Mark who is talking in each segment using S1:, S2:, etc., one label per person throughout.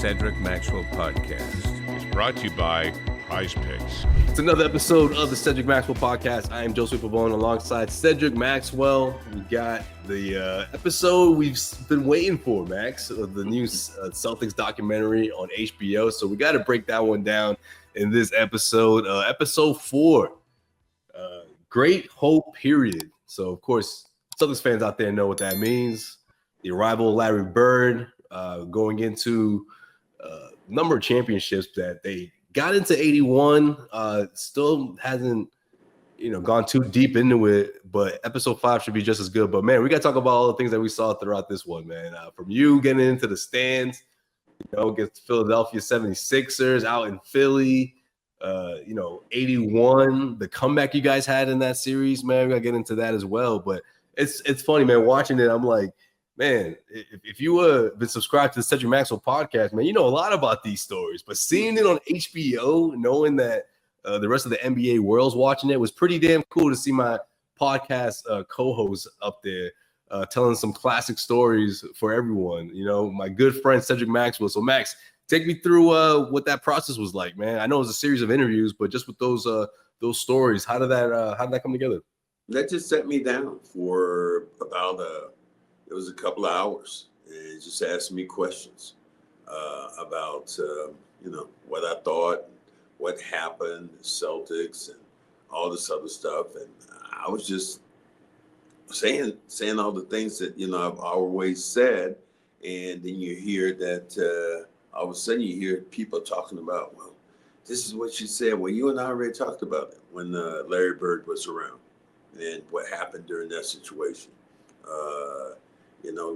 S1: Cedric Maxwell podcast
S2: is brought to you by PrizePicks.
S3: It's another episode of the Cedric Maxwell podcast. I am Joseph Pavone alongside Cedric Maxwell. We got the episode we've been waiting for, Max, of the new Celtics documentary on HBO. So we got to break that one down in this episode. Episode 4, Great Hope Period. So, of course, Celtics fans out there know what that means. The arrival of Larry Bird going into a number of championships that they got into 81, still hasn't, gone too deep into it, but episode 5 should be just as good. But man, we got to talk about all the things that we saw throughout this one, man. From you getting into the stands, against Philadelphia 76ers out in Philly, 81, the comeback you guys had in that series, man, we got to get into that as well. But it's funny, man, watching it, I'm like, man, if you been subscribed to the Cedric Maxwell podcast, man, you know a lot about these stories. But seeing it on HBO, knowing that the rest of the NBA world's watching it, was pretty damn cool to see my podcast co-host up there telling some classic stories for everyone. My good friend Cedric Maxwell. So, Max, take me through what that process was like, man. I know it was a series of interviews, but just with those stories, how did that come together?
S4: That just set me down for about it was a couple of hours, and just asked me questions about, what I thought, what happened, the Celtics, and all this other stuff. And I was just saying all the things that, I've always said. And then you hear that all of a sudden you hear people talking about, well, this is what you said. Well, you and I already talked about it when Larry Bird was around and what happened during that situation.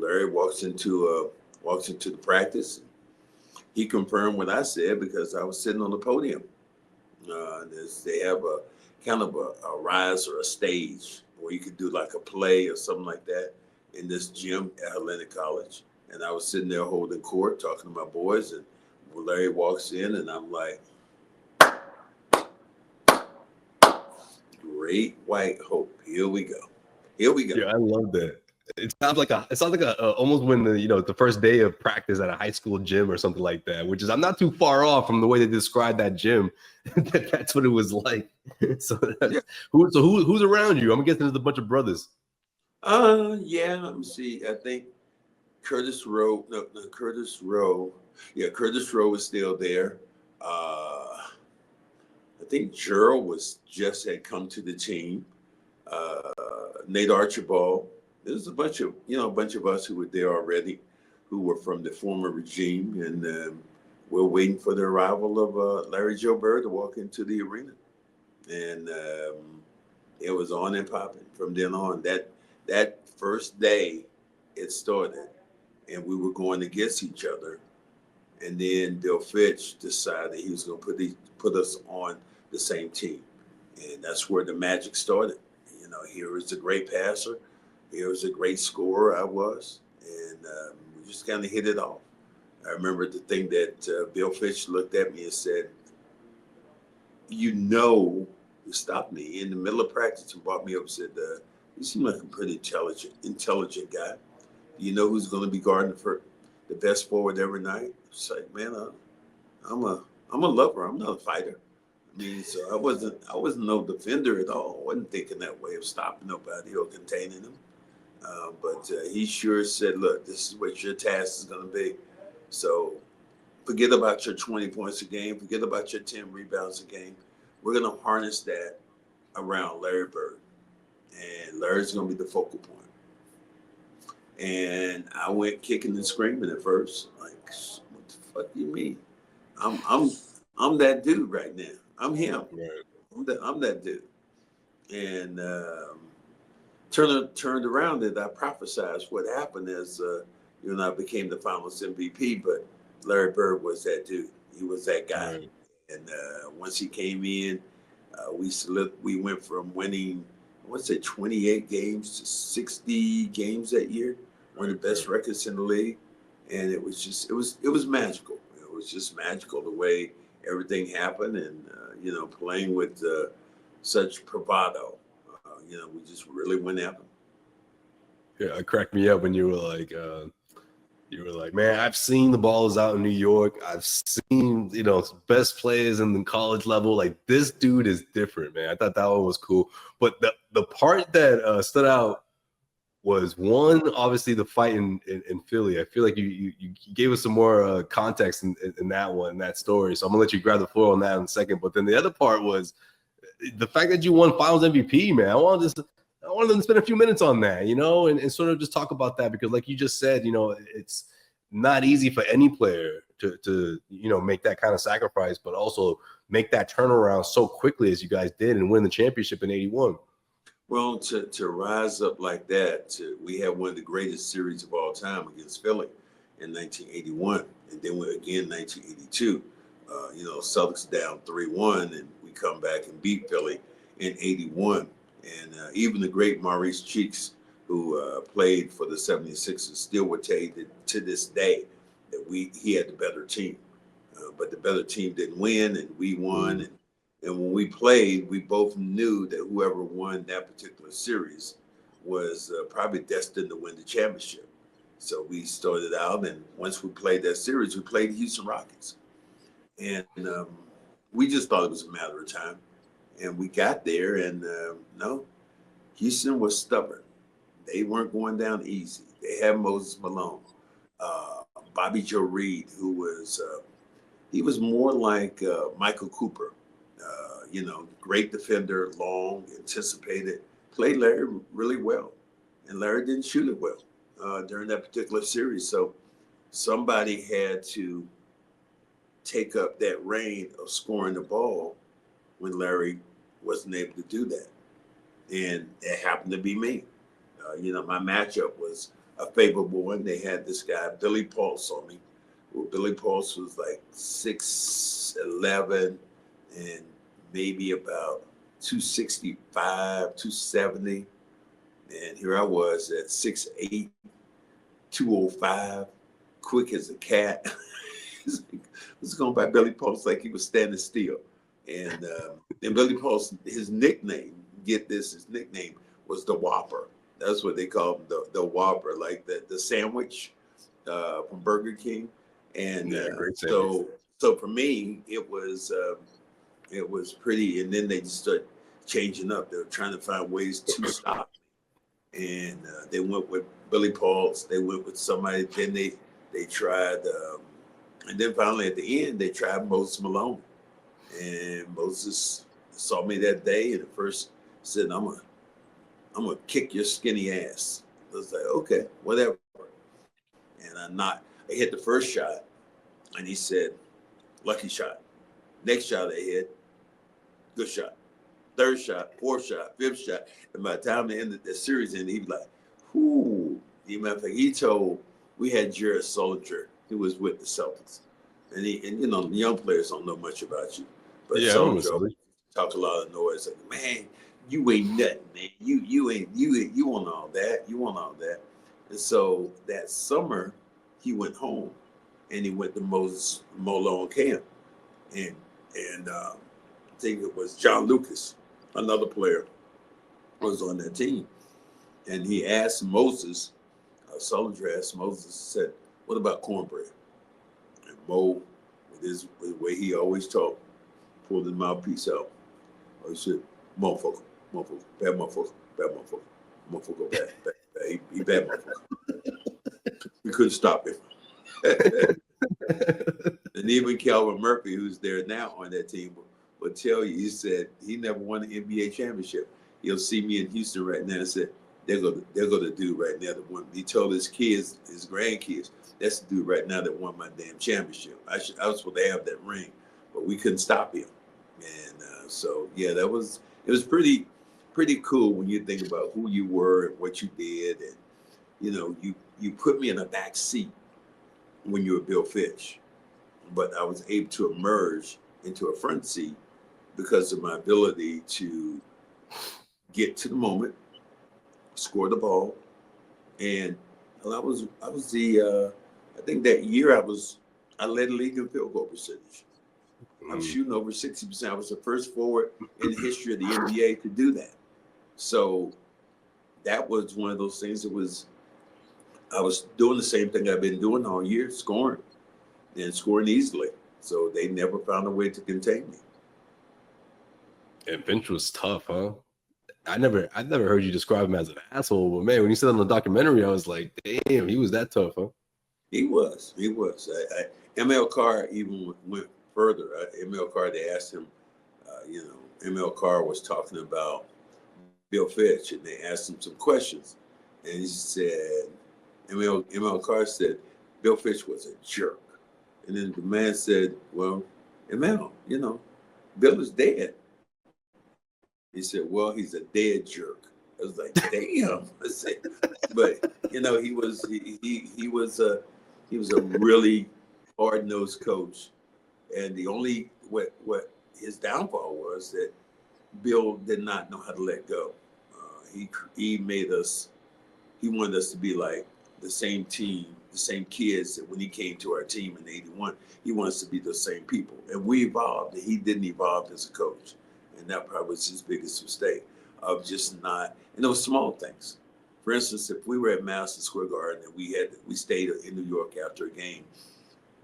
S4: Larry walks into the practice. He confirmed what I said because I was sitting on the podium. They have a kind of a rise or a stage where you could do like a play or something like that in this gym at Atlantic College. And I was sitting there holding court, talking to my boys, and Larry walks in, and I'm like, Great White Hope. Here we go. Yeah,
S3: I love that. It sounds like almost when the first day of practice at a high school gym or something like that, which is, I'm not too far off from the way they described that gym. That's what it was like. So, who's around you? I'm guessing there's a bunch of brothers.
S4: Yeah. Let me see. I think Curtis Rowe. No, Curtis Rowe. Yeah, Curtis Rowe is still there. I think Gerald had come to the team. Nate Archibald. There's a bunch of us who were there already, who were from the former regime, and we're waiting for the arrival of Larry Joe Bird to walk into the arena, and it was on and popping from then on. That first day, it started, and we were going against each other, and then Bill Fitch decided he was going to put us on the same team, and that's where the magic started. Here was a great passer. Here was a great scorer I was, and we just kind of hit it off. I remember the thing that Bill Fitch looked at me and said, he stopped me in the middle of practice and brought me up and said, you seem like a pretty intelligent guy. You know who's going to be guarding for the best forward every night? It's like, man, I'm a lover. I'm not a fighter. So I wasn't no defender at all. I wasn't thinking that way of stopping nobody or containing them. But he sure said, look, this is what your task is going to be. So forget about your 20 points a game. Forget about your 10 rebounds a game. We're going to harness that around Larry Bird. And Larry's going to be the focal point. And I went kicking and screaming at first. Like, what the fuck do you mean? I'm that dude right now. I'm him. Right. I'm that dude. And turned around, and I prophesied what happened as I became the Finals MVP. But Larry Bird was that dude. He was that guy. Right. And once he came in, we went from winning, 28 games to 60 games that year. One of the best records in the league. And it was magical. It was just magical the way everything happened, and playing with such bravado. We just really went after them.
S3: Yeah, it cracked me up when you were like, You were like, man, I've seen the balls out in New York. I've seen, best players in the college level. Like, this dude is different, man. I thought that one was cool. But the part that stood out was one, obviously the fight in Philly. I feel like you gave us some more context in that one, that story. So I'm gonna let you grab the floor on that in a second. But then the other part was the fact that you won Finals MVP, man. I wanted them to spend a few minutes on that, and sort of just talk about that, because like you just said, it's not easy for any player to make that kind of sacrifice, but also make that turnaround so quickly as you guys did and win the championship in '81.
S4: Well, to rise up like that, we had one of the greatest series of all time against Philly in 1981, and then again 1982. Celtics down 3-1, and we come back and beat Philly in '81. And even the great Maurice Cheeks, who played for the 76ers, still would tell you that to this day that he had the better team. But the better team didn't win, and we won. And when we played, we both knew that whoever won that particular series was probably destined to win the championship. So we started out, and once we played that series, we played Houston Rockets. And we just thought it was a matter of time. And we got there, and no, Houston was stubborn. They weren't going down easy. They had Moses Malone, Bobby Joe Reed, who was he was more like Michael Cooper. Great defender, long, anticipated, played Larry really well. And Larry didn't shoot it well during that particular series. So somebody had to take up that reign of scoring the ball when Larry wasn't able to do that. And it happened to be me. My matchup was a favorable one. They had this guy, Billy Pulse, on me. Well, Billy Pulse was like 6'11", and maybe about 265, 270. And here I was at 6'8", 205, quick as a cat. was going by Billy Pulse like he was standing still. And Billy Pulse, his nickname was the Whopper. That's what they called him, the Whopper, like the sandwich from Burger King. And so for me, it was pretty. And then they just started changing up. They were trying to find ways to stop me. And they went with Billy Pulse. They went with somebody. Then they tried, and then finally at the end they tried Moses Malone. And Moses saw me that day, and at first said, I'm gonna kick your skinny ass. I was like, okay, whatever. And I hit the first shot, and he said, lucky shot. Next shot I hit, good shot. Third shot, fourth shot, fifth shot. And by the time they ended the series, and he was like, whoo. He told, we had Jared Sullinger, who was with the Celtics. And the young players don't know much about you. But yeah, Sullinger talked a lot of noise. Like, man, you ain't nothing, man. You want all that. You want all that. And so that summer, he went home, and he went to Moses Malone camp. And I think it was John Lucas, another player, was on that team. And he asked Moses, Sullinger asked Moses, said, what about cornbread? And Mo, with the way he always talked, pulled his mouthpiece out. He said, motherfucker, bad motherfucker, bad. He bad motherfucker. We couldn't stop him. And even Calvin Murphy, who's there now on that team, will tell you, he said he never won an NBA championship. He'll see me in Houston right now and said, they're gonna do right now that won. He told his kids, his grandkids, that's the dude right now that won my damn championship. I was supposed to have that ring, but we couldn't stop him. And so yeah, it was pretty cool when you think about who you were and what you did, and you put me in a back seat when you were Bill Fitch, but I was able to emerge into a front seat because of my ability to get to the moment, score the ball, and I was the I think that year I led the league in field goal percentage. I'm shooting over 60%. I was the first forward in the history of the NBA to do that. So that was one of those things that was I was doing the same thing I've been doing all year, scoring and scoring easily. So they never found a way to contain me.
S3: And Finch was tough, huh? I never heard you describe him as an asshole, but man, when you said on the documentary, I was like, damn, he was that tough, huh?
S4: He was. ML Carr even went further. ML Carr, they asked him, ML Carr was talking about Bill Fitch, and they asked him some questions, and he said, ML Carr said, Bill Fitch was a jerk. And then the man said, well, ML, Bill is dead. He said, well, he's a dead jerk. I was like, damn. I said, but he was a really hard-nosed coach, and the only what his downfall was that Bill did not know how to let go. He wanted us to be like the same team, the same kids that when he came to our team in '81, he wanted us to be the same people. And we evolved, and he didn't evolve as a coach. And that probably was his biggest mistake of just not, and those small things. For instance, if we were at Madison Square Garden and we stayed in New York after a game,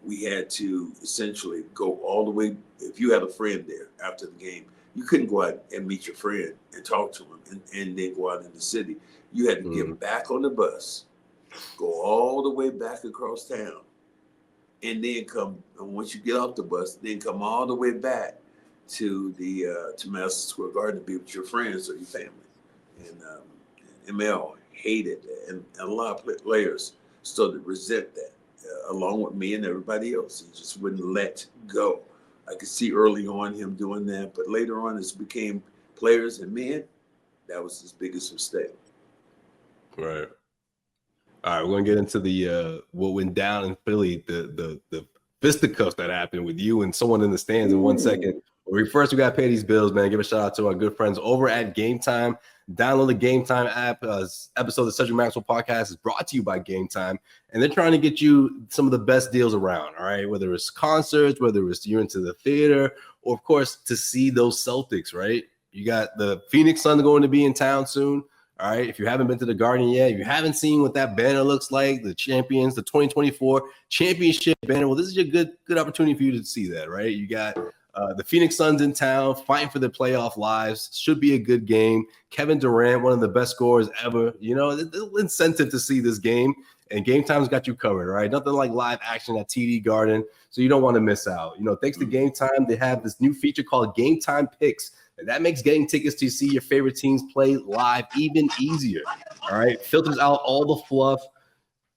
S4: we had to essentially go all the way. If you had a friend there after the game, you couldn't go out and meet your friend and talk to him and then go out in the city. You had to get back on the bus, go all the way back across town, and then and once you get off the bus, then come all the way back to Madison Square Garden to be with your friends or your family. And ML hated that, and a lot of players started to resent that, along with me and everybody else. He just wouldn't let go. I could see early on him doing that, but later on, as we became players and men, that was his biggest mistake.
S3: Right. All right, we're gonna get into the what went down in Philly, the fisticuffs that happened with you and someone in the stands in 1 second. First, we got to pay these bills, man. Give a shout out to our good friends over at Gametime. Download the Gametime app. Episode of the Cedric Maxwell podcast is brought to you by Gametime, and they're trying to get you some of the best deals around. All right, whether it's concerts, whether it's you're into the theater, or of course to see those Celtics. Right, you got the Phoenix Suns going to be in town soon. All right, if you haven't been to the Garden yet, if you haven't seen what that banner looks like, the champions, the 2024 championship banner. Well, this is a good opportunity for you to see that. Right, you got. The Phoenix Suns in town, fighting for their playoff lives. Should be a good game. Kevin Durant, one of the best scorers ever. There's incentive to see this game, and Gametime's got you covered, right? Nothing like live action at TD Garden, so you don't want to miss out. Thanks to Gametime, they have this new feature called Gametime Picks, and that makes getting tickets to see your favorite teams play live even easier. All right, filters out all the fluff.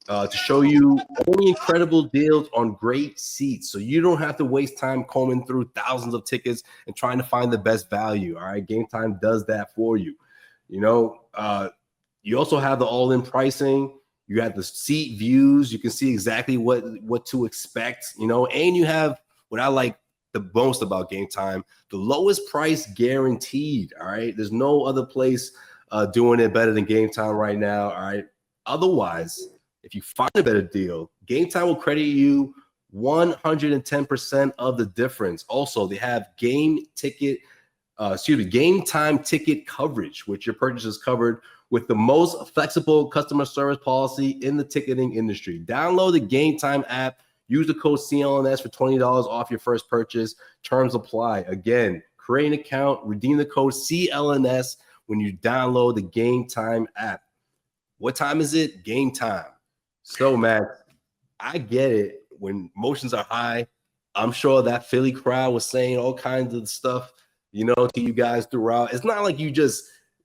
S3: To show you only incredible deals on great seats. So you don't have to waste time combing through thousands of tickets and trying to find the best value. All right. Gametime does that for you. You also have the all-in pricing. You have the seat views. You can see exactly what to expect, and you have what I like the most about Gametime, the lowest price guaranteed. All right. There's no other place doing it better than Gametime right now. All right. Otherwise, if you find a better deal, Gametime will credit you 110% of the difference. Also, they have Gametime ticket coverage, which your purchase is covered with the most flexible customer service policy in the ticketing industry. Download the Gametime app. Use the code CLNS for $20 off your first purchase. Terms apply. Again, create an account, redeem the code CLNS when you download the Gametime app. What time is it? Game time. So, Max, I get it. When emotions are high, I'm sure that Philly crowd was saying all kinds of stuff, to you guys throughout. It's not like you just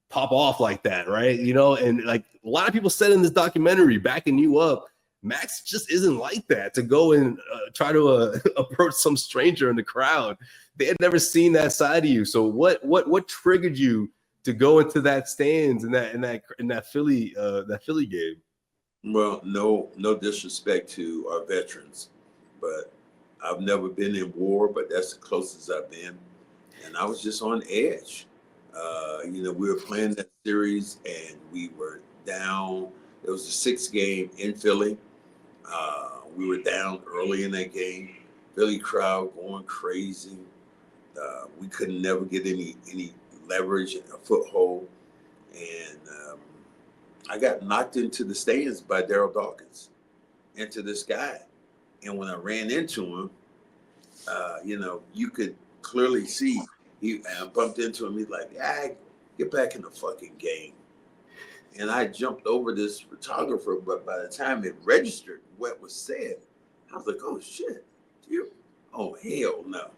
S3: pop off like that, right? And like a lot of people said in this documentary, backing you up, Max just isn't like that to go and try to approach some stranger in the crowd. They had never seen that side of you. So what triggered you to go into that stands in that Philly game?
S4: Well, no disrespect to our veterans, but I've never been in war, but that's the closest I've been. And I was just on edge. We were playing that series and we were down. It was the 6th game in Philly. We were down early in that game. Philly crowd going crazy. We could never get any leverage, a foothold. And I got knocked into the stands by Daryl Dawkins, into this guy. And when I ran into him, you could clearly see I bumped into him. He's like, get back in the fucking game. And I jumped over this photographer, but by the time it registered what was said, I was like, oh shit, oh hell no.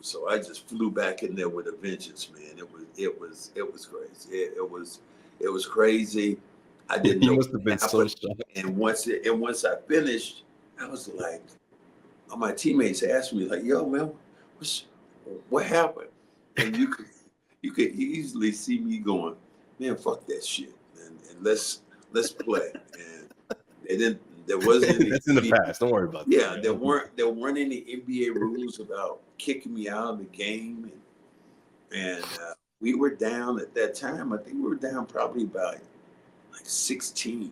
S4: So I just flew back in there with a vengeance, man. It was crazy. It was crazy. I didn't know.
S3: Must have been so shocked.
S4: And once I finished, I was like, all my teammates asked me like, yo man, what happened? And you could easily see me going, man, fuck that shit, and let's play. And there wasn't any.
S3: That's in the past. Don't worry about that.
S4: Yeah, there weren't any NBA rules about kicking me out of the game, and we were down at that time. I think we were down probably about like 16,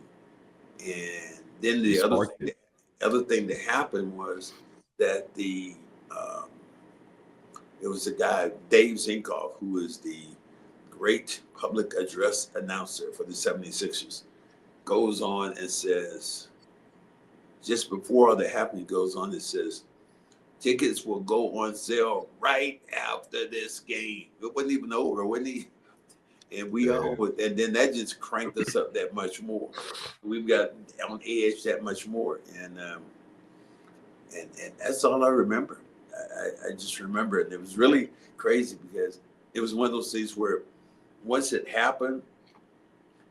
S4: and then the other thing that happened was that it was a guy, Dave Zinkoff, who is the great public address announcer for the 76ers, goes on and says, just before all that happened, he goes on and says, tickets will go on sale right after this game. It wasn't even over, wasn't he? And and then that just cranked us up that much more. We've got on edge that much more. And that's all I remember. I just remember it. It was really crazy because it was one of those things where once it happened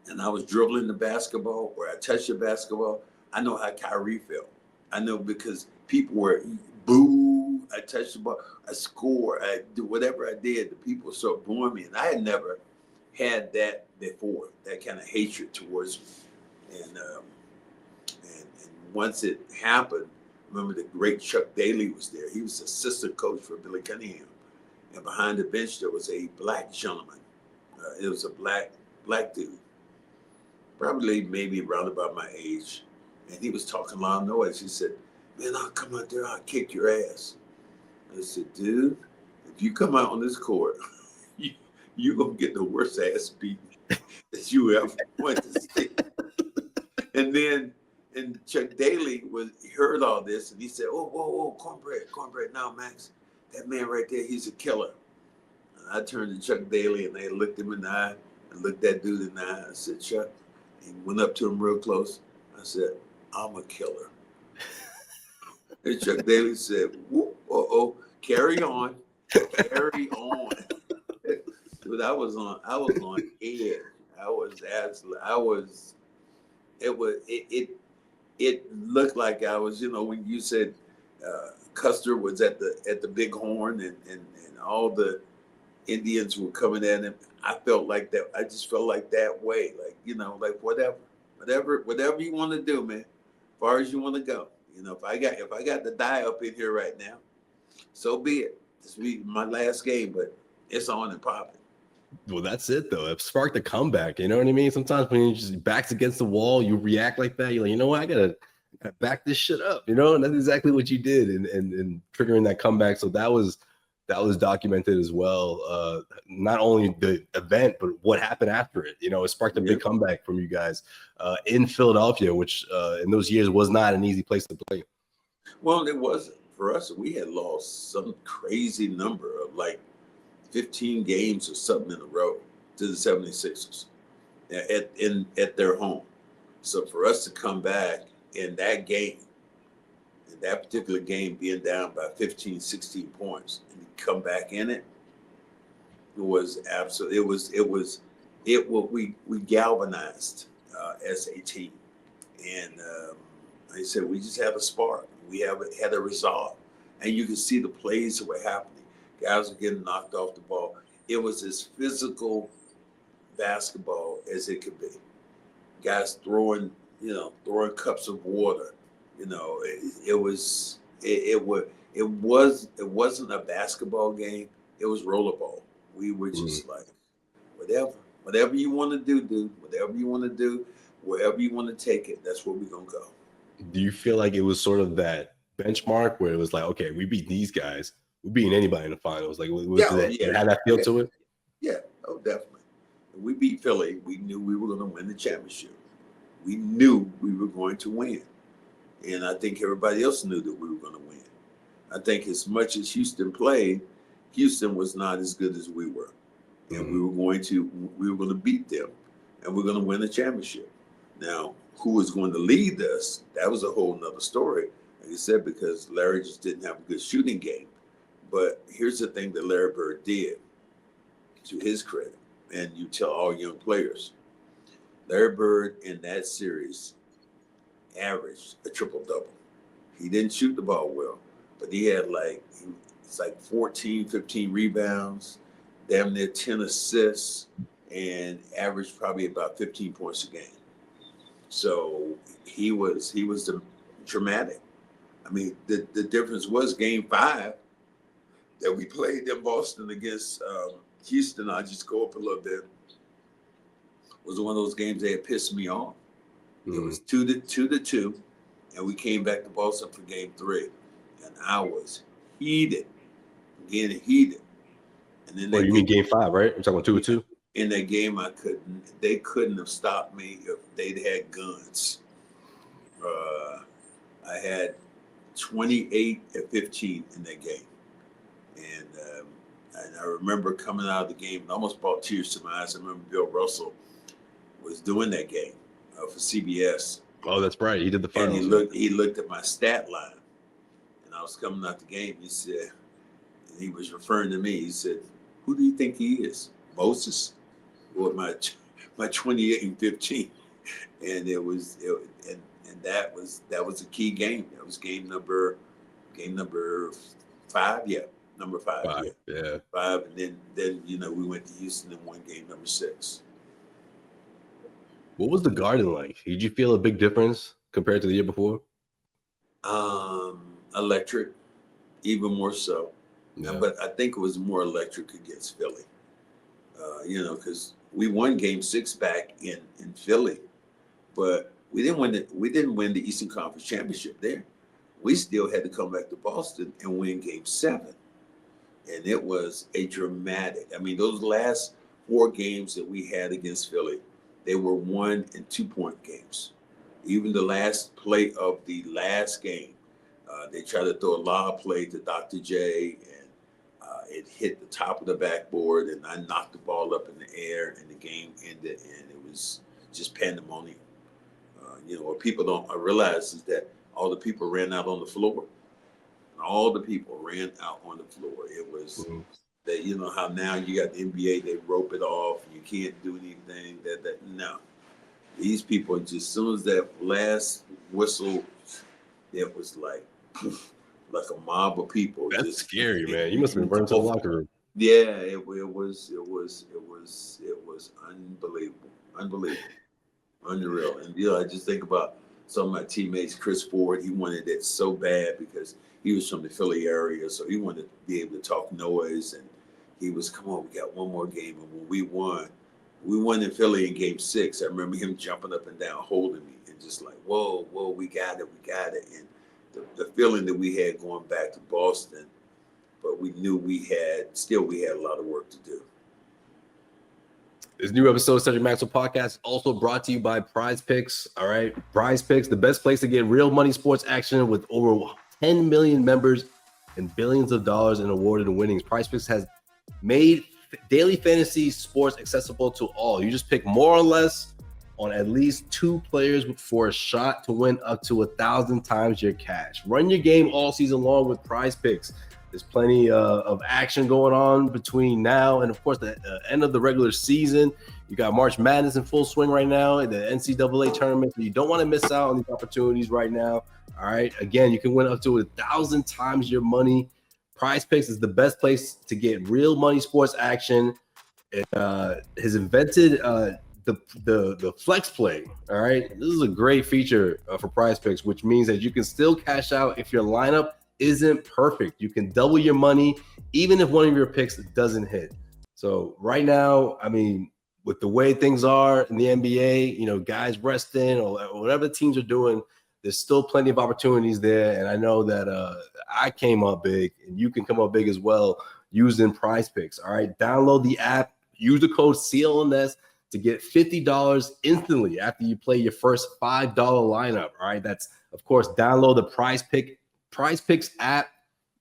S4: and I was dribbling the basketball or I touched the basketball, I know how Kyrie felt. I know because people were boo, I touched the ball, I score, I do whatever I did, the people started booing me. And I had never had that before, that kind of hatred towards me. And once it happened, remember the great Chuck Daly was there. He was assistant coach for Billy Cunningham. And behind the bench, there was a black gentleman. It was a black dude, probably maybe around about my age. And he was talking loud noise. He said, man, I'll come out there, I'll kick your ass. I said, dude, if you come out on this court, you're going to get the worst ass beat that you ever want to see. And Chuck Daly heard all this, and he said, whoa, cornbread. Now, Max, that man right there, he's a killer. And I turned to Chuck Daly, and they looked him in the eye, and looked that dude in the eye. I said, Chuck, and went up to him real close. I said, I'm a killer. And Chuck Daly said, carry on. Dude, I was on edge. It looked like I was, when you said Custer was at the Bighorn and all the Indians were coming at him. I felt like that. I just felt like that way. Like, whatever you want to do, man, as far as you want to go. If I got to die up in here right now, so be it. This will be my last game, but it's on and popping.
S3: Well, that's it though. It sparked a comeback. You know what I mean? Sometimes when you just backs against the wall, you react like that. You're like, you know what? I gotta back this shit up. And that's exactly what you did, and triggering that comeback. So that was documented as well. Not only the event, but what happened after it. It sparked a big comeback from you guys in Philadelphia, which in those years was not an easy place to play.
S4: Well, it wasn't for us. We had lost some crazy number of like 15 games or something in a row to the 76ers at their home. So for us to come back in that game, in that particular game, being down by 15, 16 points, and come back in it, was absolutely, we galvanized as a team. And like I said, we just have a spark. We had a resolve. And you can see the plays that were happening. Guys were getting knocked off the ball. It was as physical basketball as it could be. Guys throwing cups of water. It wasn't a basketball game. It was rollerball. We were just like, whatever you want to do, dude. Whatever you want to do, wherever you want to take it, that's where we're gonna go.
S3: Do you feel like it was sort of that benchmark where it was like, okay, we beat these guys, we're beating anybody in the finals? Like, had that feel to it?
S4: Yeah, definitely. we beat Philly, we knew we were going to win the championship. We knew we were going to win. And I think everybody else knew that we were going to win. I think as much as Houston played, Houston was not as good as we were. And we were going to beat them, and we're going to win the championship. Now, who was going to lead us, that was a whole nother story, like I said, because Larry just didn't have a good shooting game. But here's the thing that Larry Bird did, to his credit, and you tell all young players, Larry Bird in that series averaged a triple-double. He didn't shoot the ball well, but he had it's like 14, 15 rebounds, damn near 10 assists, and averaged probably about 15 points a game. So he was dramatic. I mean, the difference was game 5 that we played in Boston against Houston. I'll just go up a little bit. Was one of those games that had pissed me off. It was 2-2, and we came back to Boston for game 3, and I was heated, getting heated. And then
S3: you mean game 5, right? You're talking about 2-2?
S4: In that game, they couldn't have stopped me if they'd had guns. I had 28 and 15 in that game. And I remember coming out of the game and almost brought tears to my eyes. I remember Bill Russell was doing that game for CBS.
S3: Oh, that's right. He did the finals.
S4: And he looked at my stat line. And I was coming out the game. He said, and he was referring to me. He said, "Who do you think he is? Moses?" With my 28 and 15. And that was a key game. That was game number 5, yeah. Number 5.
S3: Yeah.
S4: 5, and then we went to Houston and won game number 6.
S3: What was the Garden like? Did you feel a big difference compared to the year before?
S4: Electric, even more so.
S3: Yeah.
S4: But I think it was more electric against Philly. Because we won game 6 back in Philly, but we didn't win the Eastern Conference Championship there. We still had to come back to Boston and win game 7. And it was a dramatic. I mean, those last 4 games that we had against Philly, they were 1- and 2-point games. Even the last play of the last game, they tried to throw a lob play to Dr. J, and it hit the top of the backboard, and I knocked the ball up in the air, and the game ended, and it was just pandemonium. What people don't realize is that all the people ran out on the floor. All the people ran out on the floor. It was that, how now you got the NBA, they rope it off, you can't do anything. No. These people, just as soon as that last whistle, it was like a mob of people.
S3: That's
S4: just
S3: scary, man. You must have been burned to the locker room.
S4: Yeah, it was unbelievable, unreal. And I just think about some of my teammates. Chris Ford, he wanted it so bad because he was from the Philly area, so he wanted to be able to talk noise. And he was, come on, we got one more game. And when we won in Philly in game 6. I remember him jumping up and down, holding me, and just like, whoa, we got it. And the feeling that we had going back to Boston, but we knew we had a lot of work to do.
S3: This new episode of Cedric Maxwell Podcast is also brought to you by PrizePicks. All right, PrizePicks, the best place to get real money sports action with over 10 million members and billions of dollars in awarded winnings. PrizePicks has made daily fantasy sports accessible to all. You just pick more or less on at least 2 players for a shot to win up to 1,000 times your cash. Run your game all season long with PrizePicks. There's plenty of action going on between now and, of course, the end of the regular season. You got March Madness in full swing right now, and the NCAA tournament. So you don't want to miss out on these opportunities right now. All right. Again, you can win up to 1,000 times your money. PrizePicks is the best place to get real money sports action. It has invented the flex play. All right. This is a great feature for PrizePicks, which means that you can still cash out if your lineup isn't perfect. You can double your money even if one of your picks doesn't hit. So right now, I mean, with the way things are in the NBA, guys resting or whatever the teams are doing, there's still plenty of opportunities there. And I know that I came up big, and you can come up big as well using PrizePicks. All right, download the app Use the code CLNS to get $50 instantly after you play your first $5 lineup. All right. That's, of course, download the PrizePicks app.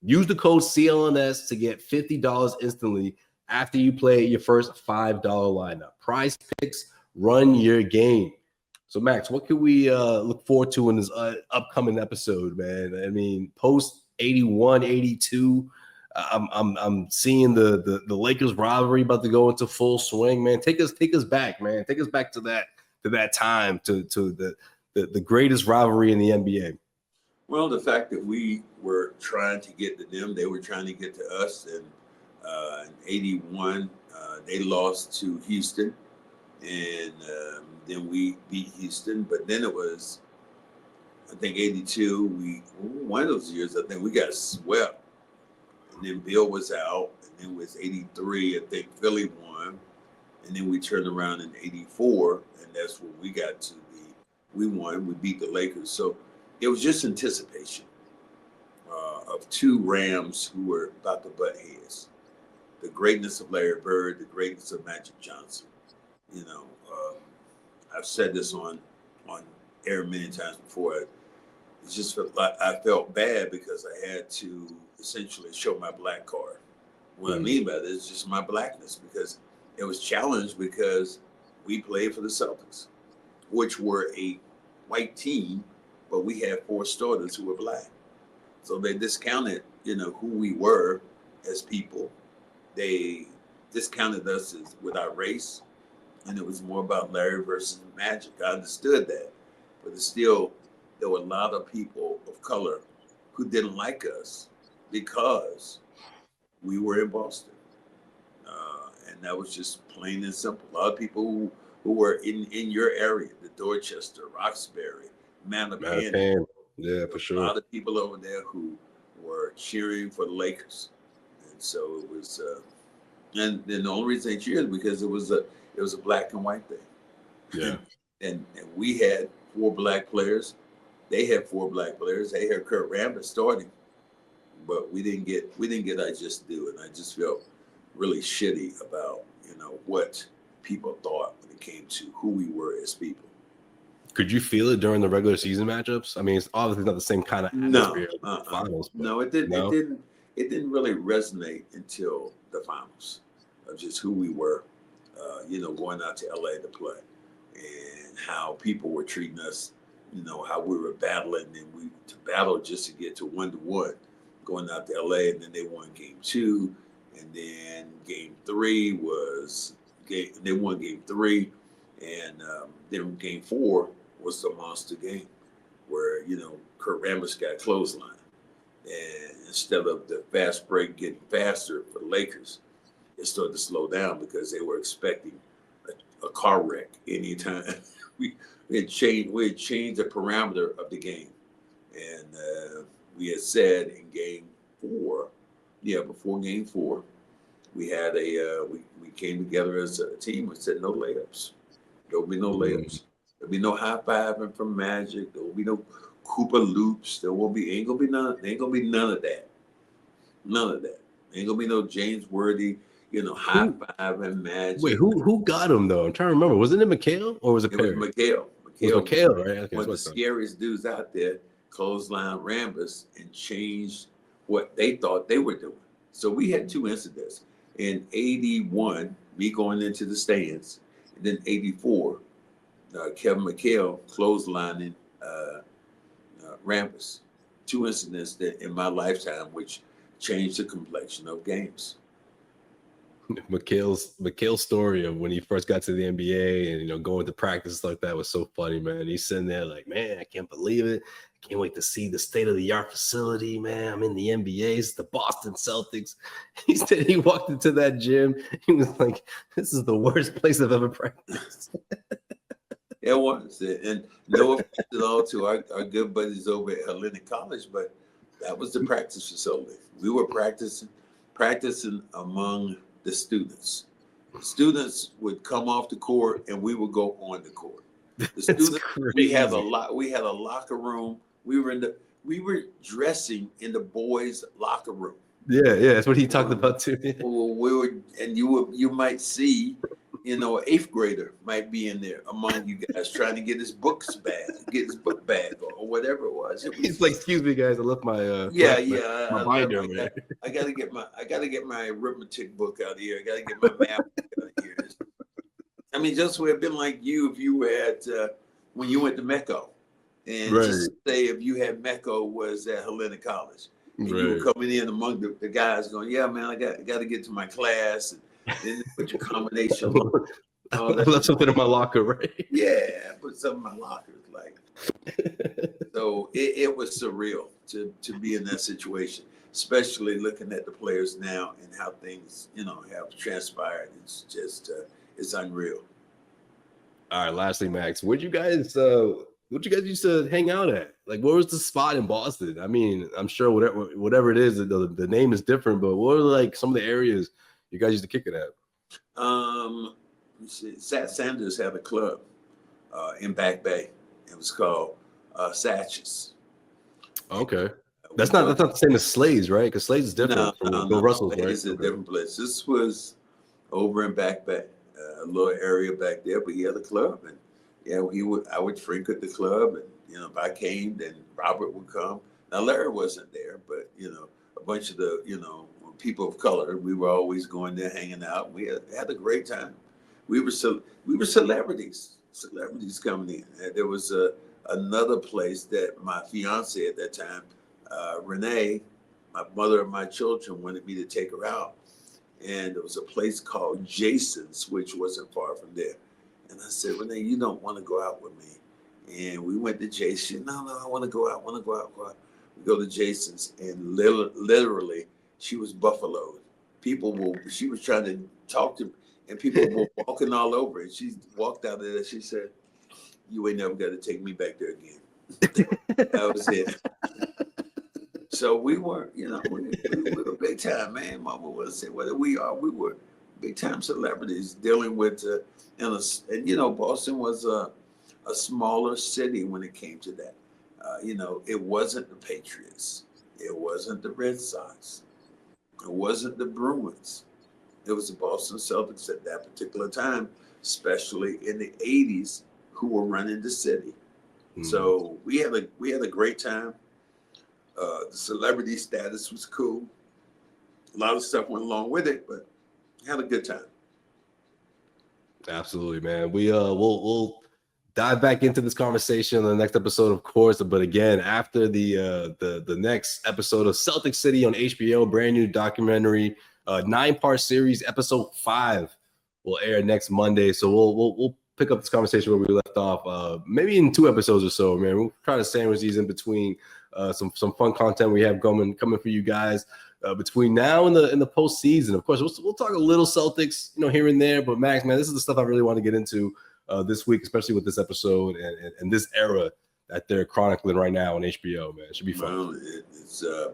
S3: Use the code CLNS to get $50 instantly after you play your first $5 lineup. PrizePicks, run your game. So, Max, what can we look forward to in this upcoming episode, man? I mean, post 81, 82, I'm seeing the Lakers rivalry about to go into full swing, man. Take us back, man. Take us back to that time, to the greatest rivalry in the NBA.
S4: Well, the fact that we were trying to get to them, they were trying to get to us, and in 81, they lost to Houston, and then we beat Houston. But then it was, I think, 82. One of those years, I think we got swept. And then Bill was out, and then it was 83. I think Philly won, and then we turned around in 84, and that's when we got to we won. We beat the Lakers. So it was just anticipation of two Rams who were about to butt heads. The greatness of Larry Bird, the greatness of Magic Johnson. You know, I've said this on air many times before. It's just I felt bad because I had to essentially show my black card. What I mean by this is just my blackness, because it was challenged because we played for the Celtics, which were a white team, but we had 4 starters who were black. So they discounted, who we were as people. They discounted us with our race, and it was more about Larry versus Magic. I understood that, but it's still, there were a lot of people of color who didn't like us because we were in Boston. And that was just plain and simple. A lot of people who were in your area, the Dorchester, Roxbury, Mattapan.
S3: Yeah, for sure.
S4: A lot of people over there who were cheering for the Lakers. And so it was, and then the only reason they cheered because it was a black and white thing.
S3: Yeah.
S4: And we had 4 black players. They had 4 black players. They had Kurt Rambis starting, but we didn't get I just do, and I just felt really shitty about what people thought when it came to who we were as people.
S3: Could you feel it during the regular season matchups? I mean, it's obviously not the same kind of atmosphere as the finals.
S4: No, it didn't. No? It didn't really resonate until the finals of just who we were. Going out to LA to play, and how people were treating us. How we were battling, and to battle just to get to 1-1, going out to LA, and then they won game 2, and then game 3 they won game 3, and then game 4 was the monster game where Kurt Rambis got clothesline, and instead of the fast break getting faster for the Lakers, it started to slow down because they were expecting a car wreck anytime. We had changed the parameter of the game, and we had said in game 4, before game 4, we had we came together as a team and said no layups. There will be no layups. There'll be no high fiving from Magic. There will be no Cooper loops. Ain't gonna be none of that. None of that. Ain't gonna be no James Worthy. High fiving Magic.
S3: Wait, who got him though? I'm trying to remember. Wasn't it McHale or was it Perry?
S4: It was McHale.
S3: It was McHale, right? Okay,
S4: one of the scariest dudes out there, clothesline Rambis, and changed what they thought they were doing. So we had 2 incidents. In 81, me going into the stands, and then 84, Kevin McHale clotheslining Rambis. 2 incidents that in my lifetime, which changed the complexion of games.
S3: McHale's story of when he first got to the NBA and going to practice like that was so funny, man. He's sitting there like, man, I can't believe it. I can't wait to see the state-of-the-art facility, man. I'm in the NBA. It's the Boston Celtics. He said he walked into that gym. He was like, this is the worst place I've ever practiced.
S4: It was. And no offense at all to our good buddies over at Hellenic College, but that was the practice facility. We were practicing among the students. The students would come off the court and we would go on the court. The students, we had a locker room. We were dressing in the boys' locker room.
S3: Yeah, that's what he talked about too.
S4: Well, you might see, an 8th grader might be in there among you guys trying to get his book bag or whatever it was.
S3: He's like, "Excuse me, guys, I left my my binder over there."
S4: I gotta get my arithmetic book out here. I gotta get my math book out here. I mean, just would have been like you if you were at when you went to Mecco, and just say if you had Mecco was at Helena College, and you were coming in among the guys going, "Yeah, man, I got to get to my class," and then put your combination.
S3: I left something in my locker, right?
S4: Yeah, I put something in my locker. Like, so it was surreal to be in that situation, especially looking at the players now and how things have transpired. It's just it's unreal.
S3: All right, lastly, Max, where'd you guys used to hang out at? Like, what was the spot in Boston? I mean, I'm sure whatever it is, the name is different, but what are like some of the areas you guys used to kick it at?
S4: Sanders had a club in Back Bay. It was called Satches.
S3: Okay. That's not the same as Slade's, right? Because Slade's is different from Bill Russell's, right?
S4: It's a different place. This was over in Back Bay, a little area back there, but he had a club, and I would frequent the club, and if I came, then Robert would come. Now Larry wasn't there, but a bunch of the people of color, we were always going there hanging out. We had a great time. We were celebrities coming in. There was another place that my fiance at that time, Renee, my mother of my children, wanted me to take her out. And there was a place called Jason's, which wasn't far from there. And I said, Renee, you don't want to go out with me. And we went to Jason. No, I want to go out. We go to Jason's, and literally, she was buffaloed. She was trying to talk to me, and people were walking all over. And she walked out of there. She said, "You ain't never got to take me back there again." That was it. So we were, we were big time, man. Mama would say, whether we were big time celebrities dealing with, Boston was a smaller city when it came to that. It wasn't the Patriots. It wasn't the Red Sox. It wasn't the Bruins. It was the Boston Celtics at that particular time, especially in the 80s, who were running the city. Mm. So we had a great time. The celebrity status was cool. A lot of stuff went along with it, but had a good time.
S3: Absolutely, man. We'll dive back into this conversation in the next episode, of course. But again, after the next episode of Celtic City on HBO, brand new documentary, 9-part series, episode 5 will air next Monday. So we'll pick up this conversation where we left off, maybe in 2 episodes or so, man. We'll try to sandwich these in between some fun content we have coming for you guys between now and the postseason. Of course, we'll talk a little Celtics, here and there. But Max, man, this is the stuff I really want to get into this week, especially with this episode and this era that they're chronicling right now on HBO, man. It should be fun.
S4: Well,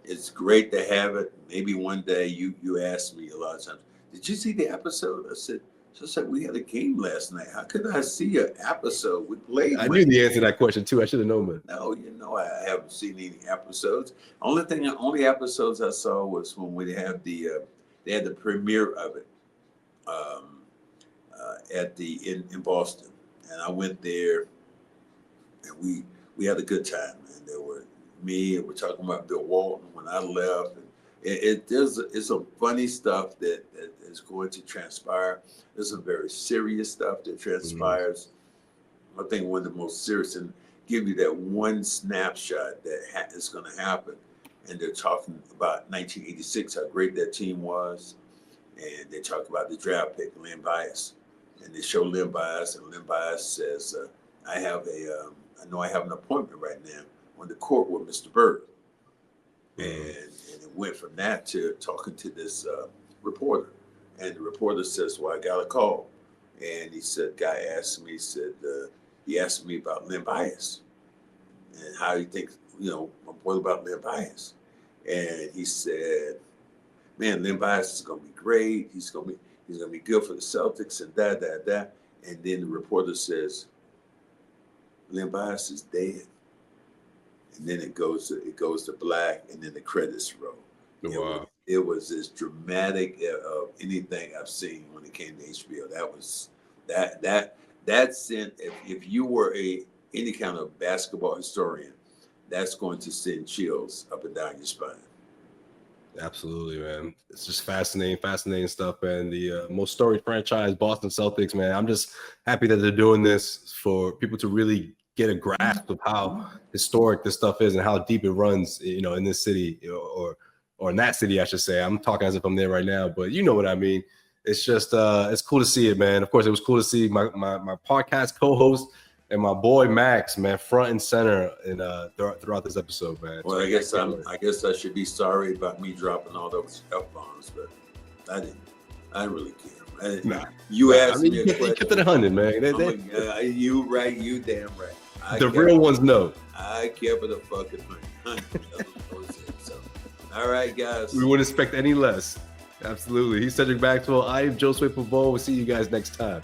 S4: it's great to have it. Maybe one day you asked me a lot of times, did you see the episode? I said, just like we had a game last night. How could I see an episode? We played.
S3: I knew the answer to that question too. I should have known, man.
S4: No, I haven't seen any episodes. Only episodes I saw was when they had the premiere of it in Boston, and I went there, and we had a good time. And there were me, and we're talking about Bill Walton when I left. And it's some funny stuff that is going to transpire. There's some very serious stuff that transpires. Mm-hmm. I think one of the most serious, and give you that one snapshot that is going to happen. And they're talking about 1986, how great that team was. And they talk about the draft pick, Len Bias. And they show Len Bias, and Len Bias says, I know I have an appointment right now on the court with Mr. Bird. And it went from that to talking to this reporter. And the reporter says, well, I got a call. And he said, guy asked me, he asked me about Len Bias and how he thinks, what about Len Bias? And he said, man, Len Bias is going to be great. He's going to be good for the Celtics and that. And then the reporter says, Len Bias is dead. And then it goes to black, and then the credits roll.
S2: Wow.
S4: It was as dramatic of anything I've seen when it came to HBO. That sent, if you were any kind of basketball historian, that's going to send chills up and down your spine.
S3: Absolutely, man. It's just fascinating stuff. And the most storied franchise, Boston Celtics, man. I'm just happy that they're doing this for people to really get a grasp of how historic this stuff is and how deep it runs, in this city or in that city, I should say. I'm talking as if I'm there right now, but you know what I mean. It's just it's cool to see it, man. Of course, it was cool to see my podcast co-host and my boy Max, man, front and center and throughout this episode, man.
S4: Well, I guess I should be sorry about me dropping all those F-bombs, but I didn't really care. You asked me a question.
S3: You kept it 100, man.
S4: You right, you damn right.
S3: The real ones know.
S4: I care for the fucking 100. So, all right, guys.
S3: We wouldn't expect any less. Absolutely. He's Cedric Maxwell. I am Josue Pavone. We'll see you guys next time.